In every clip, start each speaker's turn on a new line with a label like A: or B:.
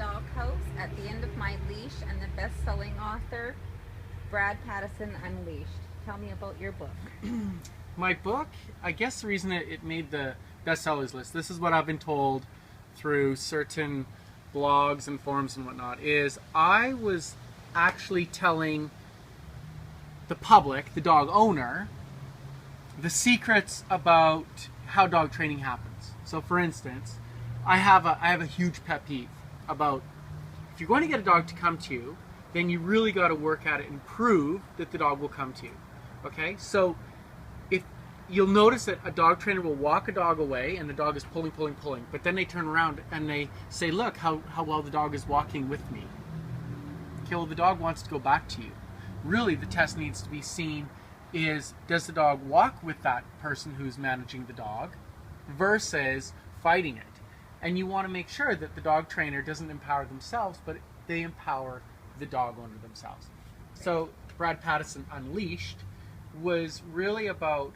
A: Doghouse, At the End of My Leash, and the best-selling author, Brad Pattison, Unleashed. Tell me about your book.
B: My book, I guess the reason it made the bestsellers list, this is what I've been told through certain blogs and forums and whatnot, is I was actually telling the public, the dog owner, the secrets about how dog training happens. So for instance, I have a huge pet peeve about, if you're going to get a dog to come to you, then you really got to work at it and prove that the dog will come to you. Okay? So if you'll notice that a dog trainer will walk a dog away and the dog is pulling, but then they turn around and they say, look how well the dog is walking with me. Okay, well, the dog wants to go back to you. Really, the test needs to be seen is, does the dog walk with that person who's managing the dog versus fighting it? And you want to make sure that the dog trainer doesn't empower themselves, but they empower the dog owner themselves. So Brad Pattison Unleashed was really about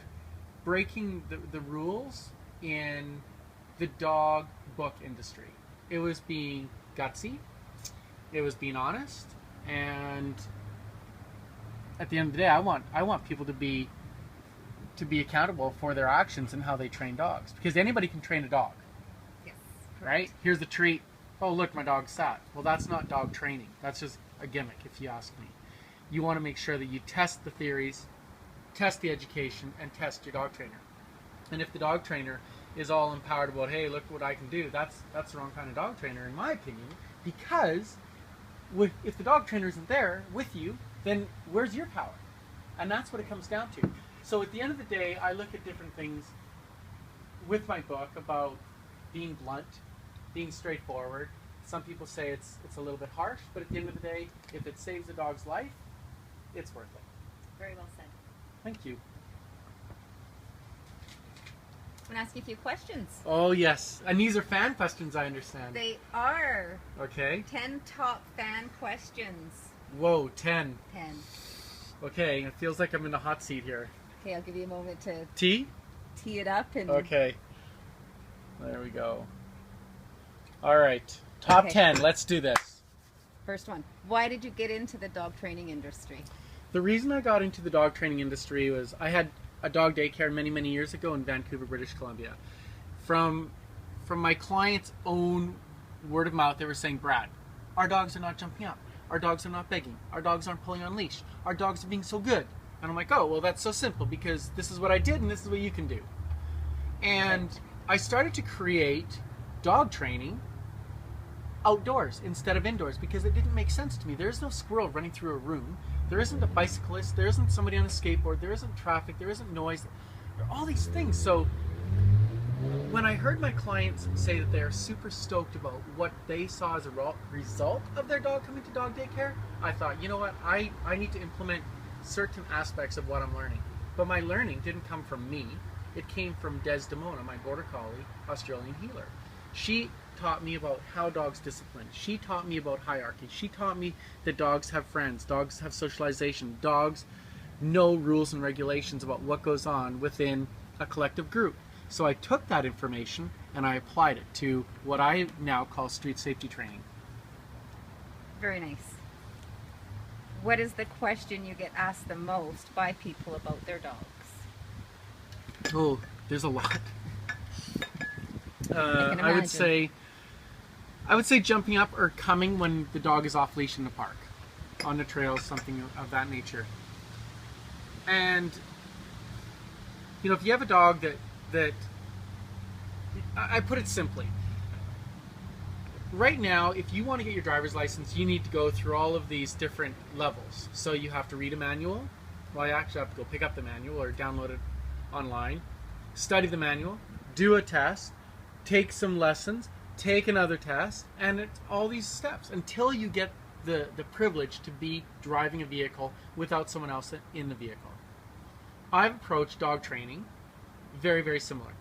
B: breaking the rules in the dog book industry. It was being gutsy, it was being honest, and at the end of the day, I want people to be accountable for their actions and how they train dogs, because anybody can train a dog.
A: Yes.
B: Right? Here's the treat. Oh, look, my dog's sat. Well, that's not dog training. That's just a gimmick, if you ask me. You want to make sure that you test the theories, test the education, and test your dog trainer. And if the dog trainer is all empowered about, hey, look what I can do, that's the wrong kind of dog trainer, in my opinion, because if the dog trainer isn't there with you, then where's your power? And that's what it comes down to. So at the end of the day, I look at different things with my book about being blunt, being straightforward. Some people say it's a little bit harsh, but at the end of the day, if it saves a dog's life, it's worth it.
A: Very well said.
B: Thank you.
A: I'm going to ask you a few questions.
B: Oh, yes. And these are fan questions, I understand.
A: They are.
B: Okay.
A: 10 top fan questions.
B: Whoa, 10.
A: 10.
B: Okay, it feels like I'm in the hot seat here.
A: Okay, I'll give you a moment to
B: Tea?
A: tee it up. And
B: Okay. There we go. All right. Top
A: Okay.
B: 10. Let's do this.
A: First one. Why did you get into the dog training industry?
B: The reason I got into the dog training industry was I had a dog daycare many years ago in Vancouver, British Columbia. From my clients' own word of mouth, they were saying, Brad, our dogs are not jumping up. Our dogs are not begging. Our dogs aren't pulling on leash. Our dogs are being so good. And I'm like, oh, well, that's so simple, because this is what I did and this is what you can do. And I started to create dog training outdoors instead of indoors, because it didn't make sense to me. There is no squirrel running through a room. There isn't a bicyclist. There isn't somebody on a skateboard. There isn't traffic. There isn't noise. There are all these things. So when I heard my clients say that they're super stoked about what they saw as a result of their dog coming to dog daycare, I thought, you know what, I need to implement certain aspects of what I'm learning. But my learning didn't come from me. It came from Desdemona, my border collie, Australian healer. She taught me about how dogs discipline. She taught me about hierarchy. She taught me that dogs have friends, dogs have socialization, dogs know rules and regulations about what goes on within a collective group. So I took that information and I applied it to what I now call street safety training.
A: Very nice. What is the question you get asked the most by people about their dogs?
B: Oh, there's a lot.
A: I can
B: I would
A: imagine.
B: say jumping up or coming when the dog is off leash in the park, on the trail, something of that nature. And you know, if you have a dog that I put it simply. Right now, if you want to get your driver's license, you need to go through all of these different levels. So you have to read a manual. Well, you actually have to go pick up the manual or download it online, study the manual, do a test, take some lessons, take another test, and it's all these steps until you get the privilege to be driving a vehicle without someone else in the vehicle. I've approached dog training very similar.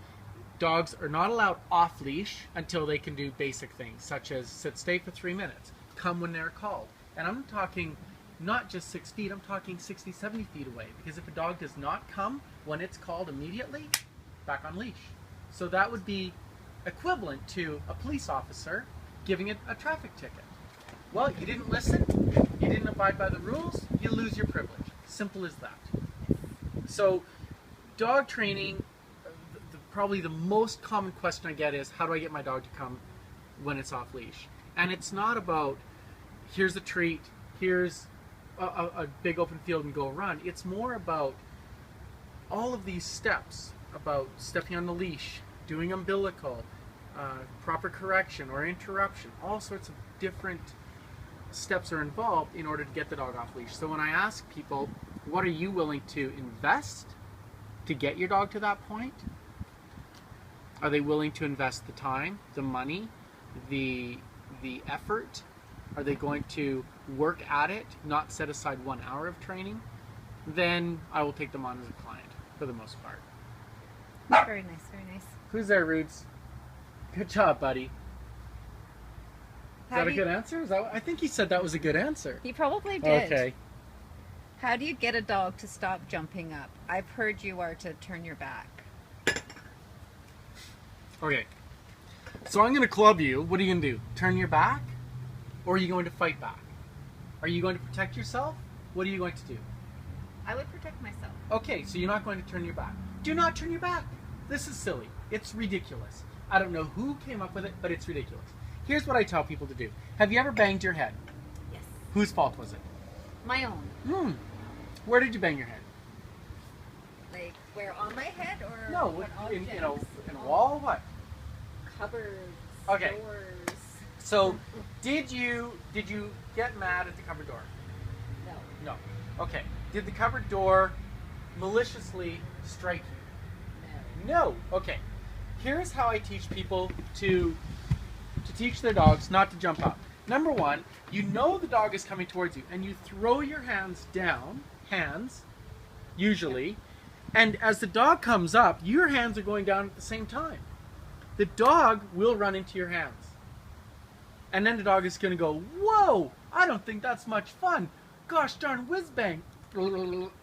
B: Dogs are not allowed off leash until they can do basic things, such as sit stay for 3 minutes, come when they're called. And I'm talking not just 6 feet, I'm talking 60, 70 feet away, because if a dog does not come when it's called immediately, back on leash. So that would be equivalent to a police officer giving it a traffic ticket. Well, you didn't listen, you didn't abide by the rules, you lose your privilege. Simple as that. So, dog training, probably the most common question I get is, how do I get my dog to come when it's off leash? And it's not about, here's a treat, here's a big open field and go run. It's more about all of these steps, about stepping on the leash, doing umbilical, proper correction or interruption. All sorts of different steps are involved in order to get the dog off leash. So when I ask people, what are you willing to invest to get your dog to that point? Are they willing to invest the time, the money, the effort? Are they going to work at it, not set aside 1 hour of training? Then I will take them on as a client for the most part.
A: Very nice, very nice.
B: Who's there, Roots? Good job, buddy. Is that a good answer? I think he said that was a good answer.
A: He probably did.
B: Okay.
A: How do you get a dog to stop jumping up? I've heard you are to turn your back.
B: Okay. So I'm going to club you. What are you going to do? Turn your back? Or are you going to fight back? Are you going to protect yourself? What are you going to do?
A: I would protect myself.
B: Okay, so you're not going to turn your back. Do not turn your back. This is silly. It's ridiculous. I don't know who came up with it, but it's ridiculous. Here's what I tell people to do. Have you ever banged your head?
A: Yes.
B: Whose fault was it?
A: My own.
B: Where did you bang your head?
A: Like where, on my head or
B: No,
A: what
B: in
A: objects?
B: a wall. What?
A: Cupboards.
B: Okay.
A: Doors.
B: So, did you get mad at the cupboard door?
A: No.
B: No. Okay. Did the cupboard door maliciously strike you? No. Okay. Here's how I teach people to teach their dogs not to jump up. Number one, you know the dog is coming towards you, and you throw your hands down, usually, and as the dog comes up, your hands are going down at the same time. The dog will run into your hands. And then the dog is going to go, whoa, I don't think that's much fun. Gosh darn whiz bang.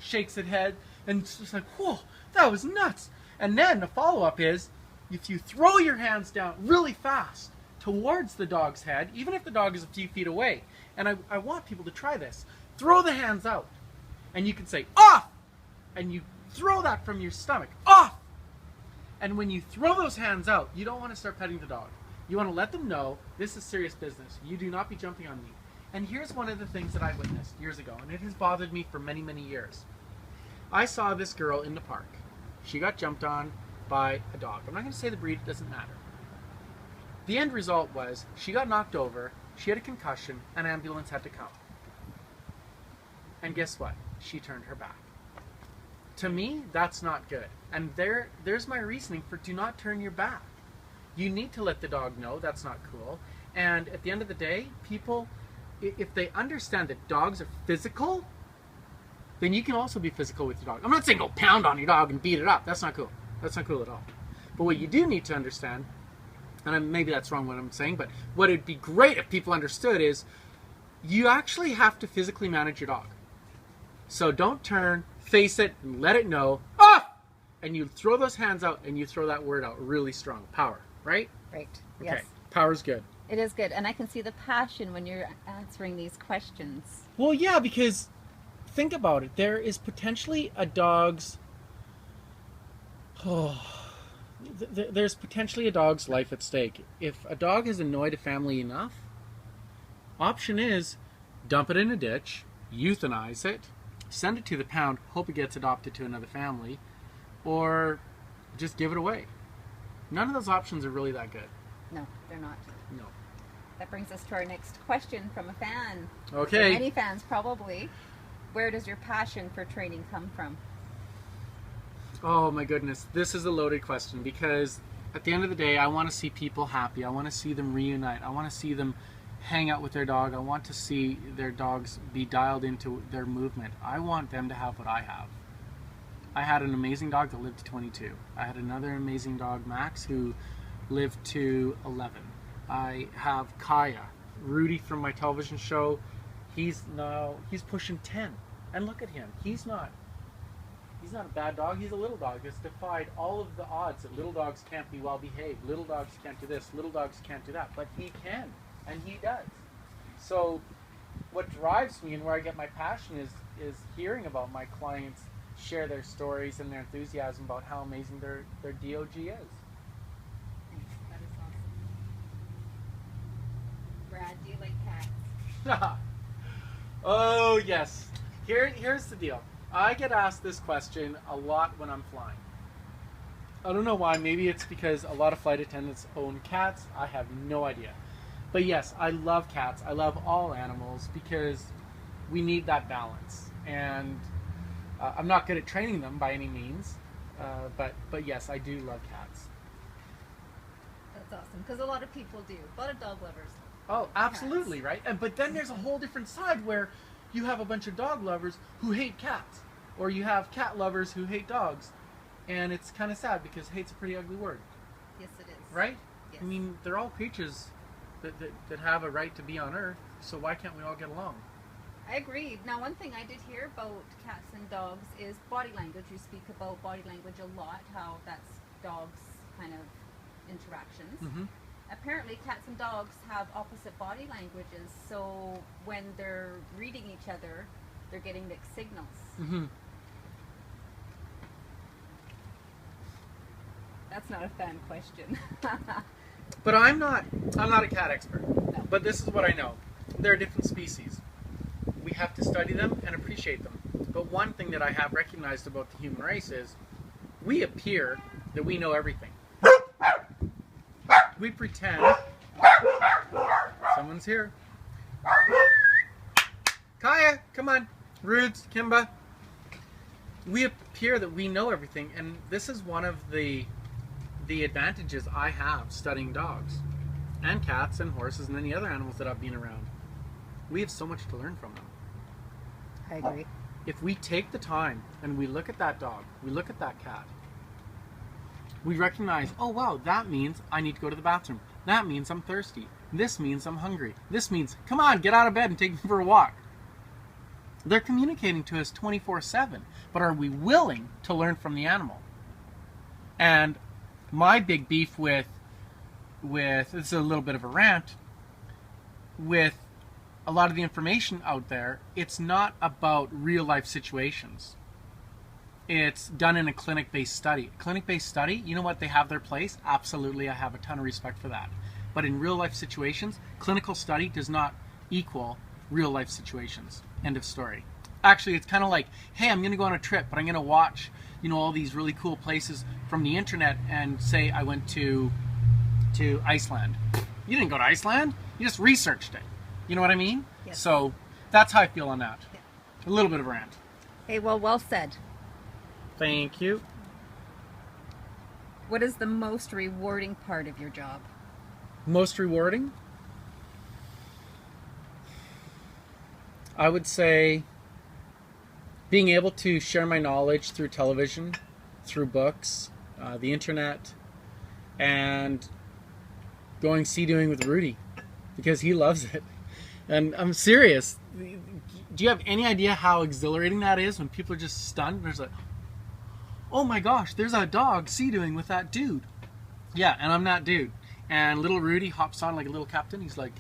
B: Shakes its head, and it's just like, whoa, that was nuts. And then the follow-up is, if you throw your hands down really fast towards the dog's head, even if the dog is a few feet away, and I want people to try this, throw the hands out. And you can say, off! And you throw that from your stomach, off! And when you throw those hands out, you don't want to start petting the dog. You want to let them know, this is serious business. You do not be jumping on me. And here's one of the things that I witnessed years ago, and it has bothered me for many, many years. I saw this girl in the park. She got jumped on by a dog. I'm not going to say the breed, it doesn't matter. The end result was, she got knocked over, she had a concussion, an ambulance had to come. And guess what? She turned her back. To me, that's not good. And there's my reasoning for do not turn your back. You need to let the dog know that's not cool. And at the end of the day, people, if they understand that dogs are physical, then you can also be physical with your dog. I'm not saying go pound on your dog and beat it up. That's not cool. That's not cool at all. But what you do need to understand, and maybe that's wrong what I'm saying, but what would be great if people understood is you actually have to physically manage your dog. So don't turn, face it, and let it know, off! And you throw those hands out and you throw that word out really strong. Power, right?
A: Right.
B: Okay.
A: Yes.
B: Power's good.
A: It is good. And I can see the passion when you're answering these questions.
B: Well, yeah, because think about it. There is potentially a dog's... there's potentially a dog's life at stake. If a dog has annoyed a family enough, option is dump it in a ditch, euthanize it, send it to the pound, hope it gets adopted to another family, or just give it away. None of those options are really that good.
A: No, they're not.
B: No.
A: That brings us to our next question from a fan.
B: Okay.
A: Many fans probably. Where does your passion for training come from?
B: Oh my goodness, this is a loaded question because at the end of the day, I want to see people happy. I want to see them reunite. I want to see them hang out with their dog. I want to see their dogs be dialed into their movement. I want them to have what I have. I had an amazing dog that lived to 22. I had another amazing dog, Max, who lived to 11. I have Kaya, Rudy from my television show. He's pushing 10. And look at him. He's not a bad dog. He's a little dog that's defied all of the odds that little dogs can't be well behaved. Little dogs can't do this. Little dogs can't do that. But he can. and he does. So what drives me and where I get my passion is hearing about my clients share their stories and their enthusiasm about how amazing their DOG is.
A: That is awesome. Brad, do you like cats?
B: Oh yes. Here's the deal. I get asked this question a lot when I'm flying. I don't know why. Maybe it's because a lot of flight attendants own cats. I have no idea. But yes, I love cats. I love all animals because we need that balance. And I'm not good at training them by any means. But yes, I do love cats.
A: That's awesome, because a lot of people do. A lot of dog lovers.
B: Oh, absolutely, right? But then there's a whole different side where you have a bunch of dog lovers who hate cats. Or you have cat lovers who hate dogs. And it's kind of sad because hate's a pretty ugly word.
A: Yes, it is.
B: Right?
A: Yes.
B: I mean, they're all creatures that have a right to be on Earth, so why can't we all get along?
A: I agree. Now, one thing I did hear about cats and dogs is body language. You speak about body language a lot, how that's dogs' kind of interactions.
B: Mm-hmm.
A: Apparently, cats and dogs have opposite body languages, so when they're reading each other, they're getting mixed signals.
B: Mm-hmm.
A: That's not a fan question.
B: But I'm not a cat expert.
A: No.
B: But this is what I know. They're different species. We have to study them and appreciate them. But one thing that I have recognized about the human race is we appear that we know everything. We pretend someone's here. Kaya, come on. Rudes, Kimba. We appear that we know everything, and this is one of the advantages I have studying dogs and cats and horses and any other animals that I've been around. We have so much to learn from them.
A: I agree.
B: If we take the time and we look at that dog, we look at that cat, we recognize, oh wow, that means I need to go to the bathroom. That means I'm thirsty. This means I'm hungry. This means, come on, get out of bed and take me for a walk. They're communicating to us 24/7, but are we willing to learn from the animal? And my big beef with this is a little bit of a rant, with a lot of the information out there, it's not about real life situations. It's done in a clinic-based study. Clinic-based study, you know what, they have their place. Absolutely, I have a ton of respect for that. But in real life situations, clinical study does not equal real life situations. End of story. Actually, it's kind of like, hey, I'm going to go on a trip, but I'm going to watch, all these really cool places from the internet and say I went to Iceland. You didn't go to Iceland. You just researched it. You know what I mean?
A: Yes.
B: So that's how I feel on that.
A: Yeah.
B: A little bit of a rant.
A: Hey, well said.
B: Thank you.
A: What is the most rewarding part of your job?
B: Most rewarding? I would say being able to share my knowledge through television, through books, the internet, and going sea-doing with Rudy because he loves it. And I'm serious. Do you have any idea how exhilarating that is when people are just stunned? There's like, oh my gosh, there's a dog sea-doing with that dude. Yeah, and I'm that dude. And little Rudy hops on like a little captain. He's like,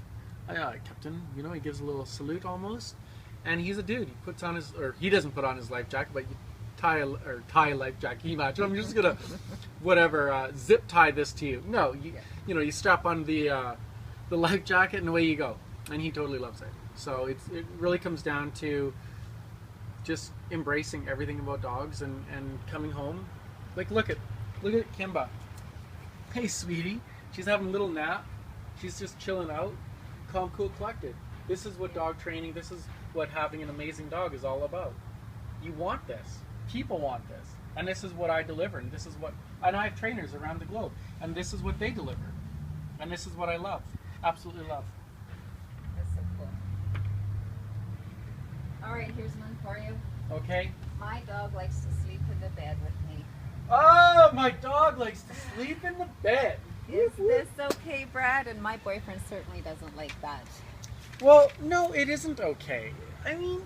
B: oh, yeah, Captain. He gives a little salute almost. And he's a dude. He puts on he doesn't put on his life jacket, but you tie a life jacket. Can you imagine? I'm just gonna, zip tie this to you. No, you strap on the life jacket and away you go. And he totally loves it. So it really comes down to just embracing everything about dogs and coming home. Like look at Kimba. Hey sweetie, she's having a little nap. She's just chilling out, calm, cool, collected. This is what dog training. This is what having an amazing dog is all about. You want this. People want this. And this is what I deliver. And I have trainers around the globe. And this is what they deliver. And this is what I love. Absolutely love.
A: That's so cool. All right, here's one for you.
B: Okay.
A: My dog likes to sleep in the bed with me.
B: Oh, my dog likes to sleep in the bed.
A: Is this okay, Brad? And my boyfriend certainly doesn't like that.
B: Well, no, it isn't okay. I mean,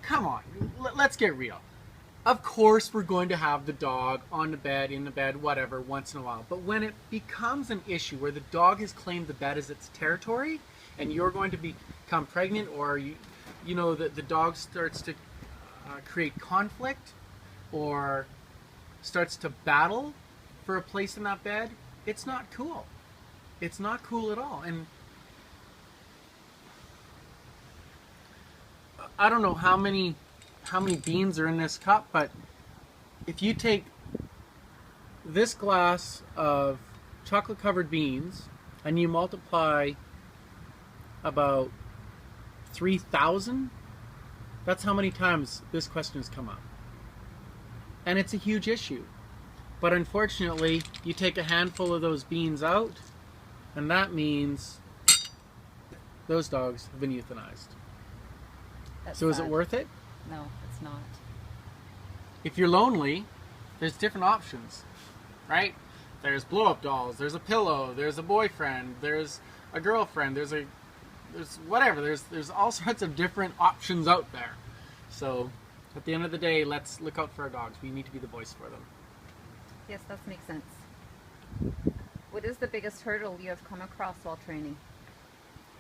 B: come on. Let's get real. Of course, we're going to have the dog on the bed, in the bed, whatever, once in a while. But when it becomes an issue where the dog has claimed the bed as its territory, and you're going to become pregnant, or you know that the dog starts to create conflict or starts to battle for a place in that bed, it's not cool. It's not cool at all. And I don't know how many beans are in this cup, but if you take this glass of chocolate covered beans and you multiply about 3,000, that's how many times this question has come up. And it's a huge issue. But unfortunately, you take a handful of those beans out, and that means those dogs have been euthanized.
A: That's
B: so is
A: sad.
B: it worth it?
A: No, it's not.
B: If you're lonely, there's different options, right? There's blow-up dolls, there's a pillow, there's a boyfriend, there's a girlfriend, there's whatever. There's all sorts of different options out there. So at the end of the day, let's look out for our dogs. We need to be the voice for them.
A: Yes, that makes sense. What is the biggest hurdle you have come across while training?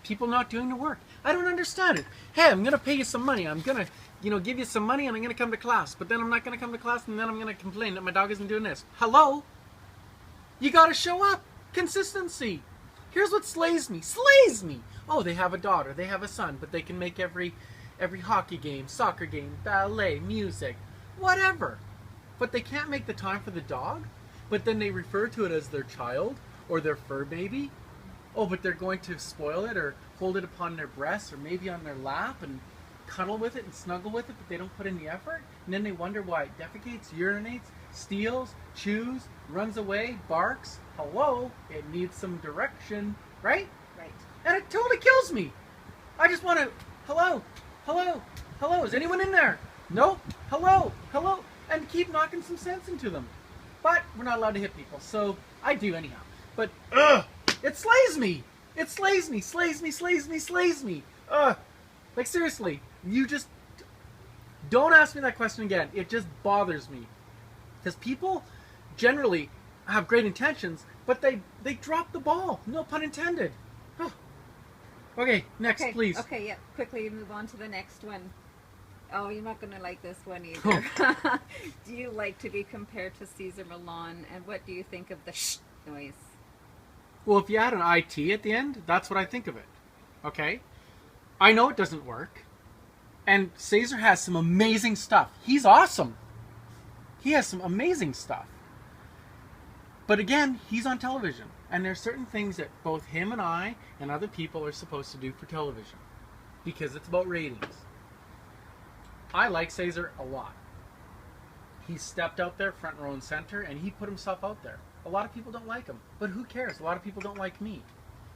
B: People not doing the work. I don't understand it. Hey, I'm going to pay you some money. I'm going to, give you some money and I'm going to come to class. But then I'm not going to come to class and then I'm going to complain that my dog isn't doing this. Hello? You got to show up. Consistency. Here's what slays me. Slays me. Oh, they have a daughter. They have a son. But they can make every hockey game, soccer game, ballet, music, whatever. But they can't make the time for the dog. But then they refer to it as their child or their fur baby. Oh, but they're going to spoil it or hold it upon their breast or maybe on their lap and cuddle with it and snuggle with it, but they don't put in the effort. And then they wonder why it defecates, urinates, steals, chews, runs away, barks. Hello, it needs some direction, right?
A: Right.
B: And it totally kills me. I just want to, hello, hello, hello, is anyone in there? Nope, hello, hello, and keep knocking some sense into them. But we're not allowed to hit people, so I do anyhow. But, it slays me. It slays me, slays me, slays me, slays me. Like seriously, you just don't ask me that question again. It just bothers me. Because people generally have great intentions, but they drop the ball. No pun intended. Okay, next, please.
A: Okay, yeah. Quickly move on to the next one. Oh, you're not going to like this one either. Do you like to be compared to Cesar Millan, and what do you think of the shh noise?
B: Well, if you add an IT at the end, that's what I think of it. Okay? I know it doesn't work. And Cesar has some amazing stuff. He's awesome. He has some amazing stuff. But again, he's on television. And there's certain things that both him and I and other people are supposed to do for television. Because it's about ratings. I like Cesar a lot. He stepped out there front row and center and he put himself out there. A lot of people don't like him, but who cares? A lot of people don't like me.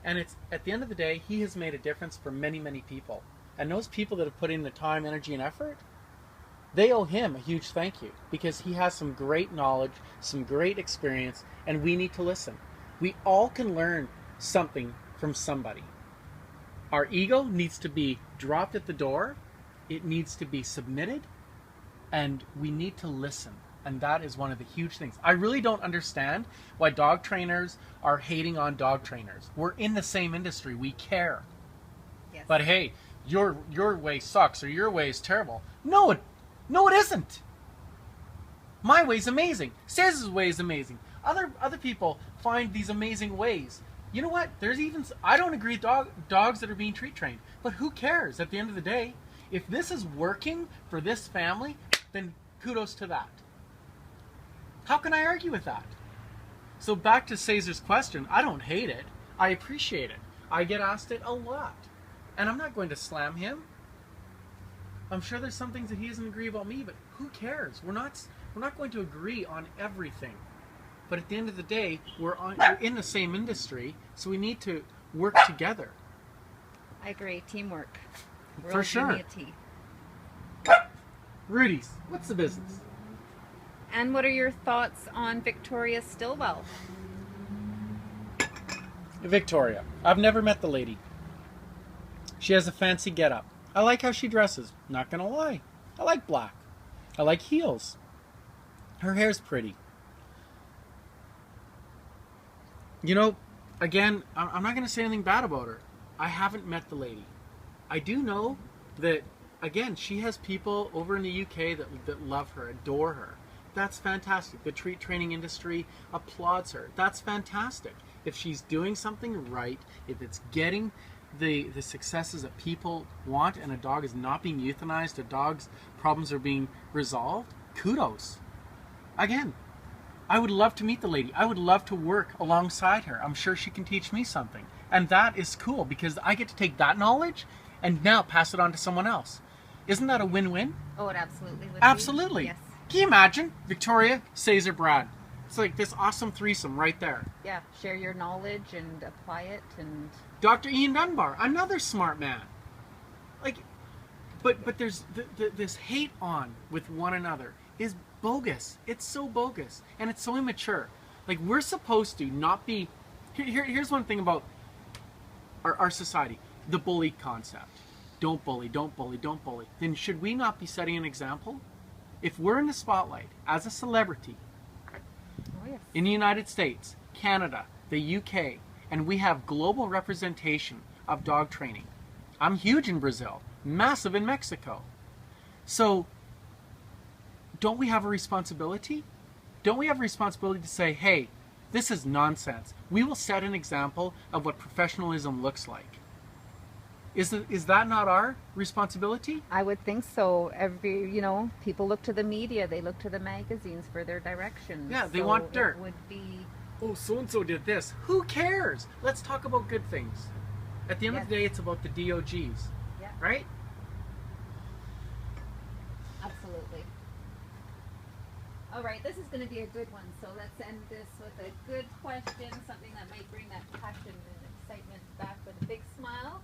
B: And it's at the end of the day, he has made a difference for many, many people. And those people that have put in the time, energy, and effort, they owe him a huge thank you because he has some great knowledge, some great experience, and we need to listen. We all can learn something from somebody. Our ego needs to be dropped at the door. It needs to be submitted, and we need to listen. And that is one of the huge things. I really don't understand why dog trainers are hating on dog trainers. We're in the same industry. We care.
A: Yes.
B: But hey, your way sucks or your way is terrible. No, it isn't. My way's amazing. Cesar's way is amazing. Other people find these amazing ways. You know what? There's even, I don't agree with dogs that are being treat trained. But who cares at the end of the day? If this is working for this family, then kudos to that. How can I argue with that? So back to Cesar's question, I don't hate it. I appreciate it. I get asked it a lot. And I'm not going to slam him. I'm sure there's some things that he doesn't agree about me, but who cares? We're not going to agree on everything. But at the end of the day, we're in the same industry, so we need to work together.
A: I agree. Teamwork.
B: For sure.
A: Unity.
B: Rudy's, what's the business?
A: And what are your thoughts on Victoria Stilwell?
B: Victoria. I've never met the lady. She has a fancy getup. I like how she dresses. Not gonna lie. I like black. I like heels. Her hair's pretty. You know, again, I'm not gonna say anything bad about her. I haven't met the lady. I do know that, again, she has people over in the UK that love her, adore her. That's fantastic. The treat training industry applauds her. That's fantastic. If she's doing something right, if it's getting the successes that people want, and a dog is not being euthanized, a dog's problems are being resolved, kudos. Again, I would love to meet the lady. I would love to work alongside her. I'm sure she can teach me something. And that is cool because I get to take that knowledge and now pass it on to someone else. Isn't that a win-win?
A: Oh, it absolutely would
B: Absolutely.
A: be. Yes.
B: Can you imagine? Victoria, Cesar, Brad. It's like this awesome threesome right there.
A: Yeah, share your knowledge and apply it. And
B: Dr. Ian Dunbar, another smart man. Like, but there's this hate on with one another is bogus. It's so bogus. And it's so immature. Like, we're supposed to not be... Here's one thing about our society. The bully concept. Don't bully, don't bully, don't bully. Then should we not be setting an example? If we're in the spotlight as a celebrity in the United States, Canada, the UK, and we have global representation of dog training. I'm huge in Brazil, massive in Mexico. So don't we have a responsibility? Don't we have a responsibility to say, hey, this is nonsense. We will set an example of what professionalism looks like. Is that not our responsibility?
A: I would think so. People look to the media, they look to the magazines for their directions.
B: Yeah, they want dirt.
A: It would be...
B: Oh, so-and-so did this. Who cares? Let's talk about good things. At the end of the day, it's about the DOGs.
A: Yeah.
B: Right?
A: Absolutely. All right, this is going to be a good one. So let's end this with a good question, something that might bring that passion and excitement back with a big smile.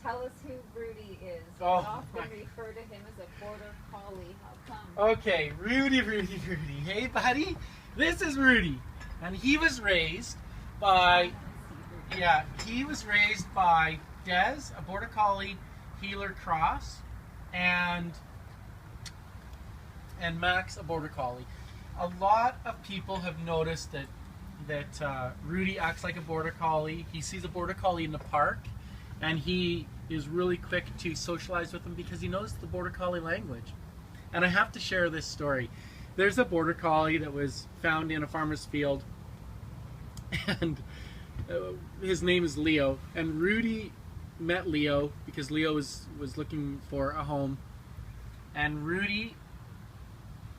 A: Tell us who Rudy is. We often refer to him as a border collie. How come?
B: Okay, Rudy. Hey, buddy. This is Rudy. And he was raised by... Yeah, he was raised by Des, a border collie healer cross, and Max, a border collie. A lot of people have noticed that Rudy acts like a border collie. He sees a border collie in the park, and he is really quick to socialize with them because he knows the border collie language. And I have to share this story. There's a border collie that was found in a farmer's field, and his name is Leo. And Rudy met Leo because Leo was looking for a home, and Rudy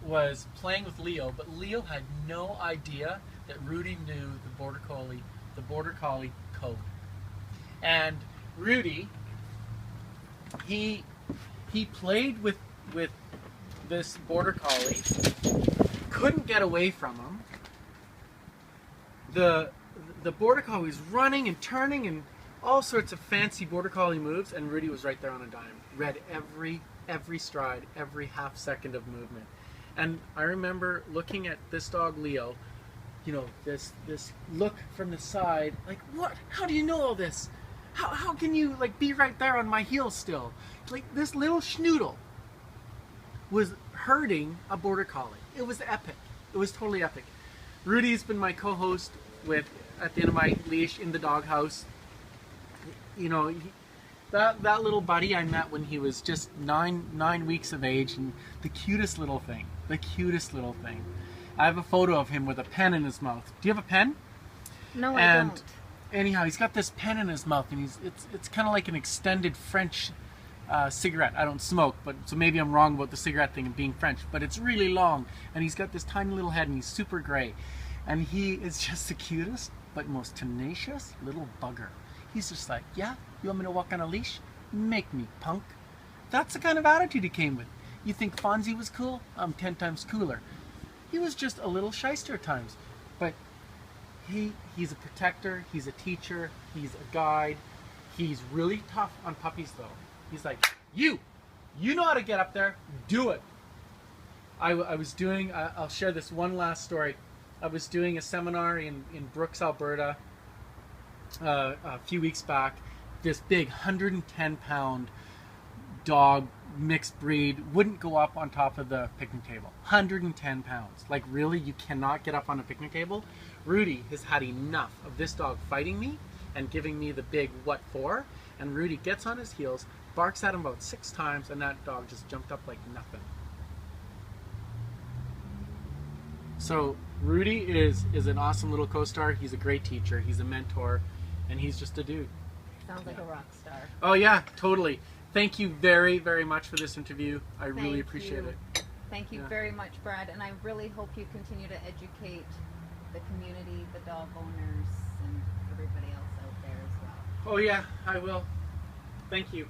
B: was playing with Leo, but Leo had no idea that Rudy knew the border collie code. And Rudy, he played with this border collie, couldn't get away from him. The border collie was running and turning and all sorts of fancy border collie moves, and Rudy was right there on a dime. Read every stride, every half second of movement. And I remember looking at this dog Leo, this look from the side, like, what? How do you know all this? How can you be right there on my heels still? Like, this little schnoodle was herding a border collie. It was epic. It was totally epic. Rudy's been my co-host at the end of my leash in the doghouse. That little buddy I met when he was just nine weeks of age, and the cutest little thing. I have a photo of him with a pen in his mouth. Do you have a pen?
A: No, I don't.
B: Anyhow, he's got this pen in his mouth, and it's kind of like an extended French cigarette. I don't smoke, so maybe I'm wrong about the cigarette thing and being French, but it's really long, and he's got this tiny little head, and he's super gray, and he is just the cutest but most tenacious little bugger. He's just like, yeah, you want me to walk on a leash? Make me, punk. That's the kind of attitude he came with. You think Fonzie was cool? I'm 10 times cooler. He was just a little shyster at times, but he's a protector, he's a teacher, he's a guide. He's really tough on puppies though. He's like, you know how to get up there, do it. I was doing, I'll share this one last story. I was doing a seminar in Brooks, Alberta a few weeks back. This big 110-pound dog, mixed breed, wouldn't go up on top of the picnic table. 110 pounds. Like, really? You cannot get up on a picnic table? Rudy has had enough of this dog fighting me and giving me the big what for, And Rudy gets on his heels, barks at him about 6 times, and that dog just jumped up like nothing. So Rudy is an awesome little co-star. He's a great teacher. He's a mentor, and he's just a dude.
A: Sounds like a rock star.
B: Oh yeah, totally. Thank you very, very much for this interview. I really appreciate it.
A: Thank you very much, Brad, and I really hope you continue to educate the community, the dog owners, and everybody else out there as well.
B: Oh yeah, I will. Thank you.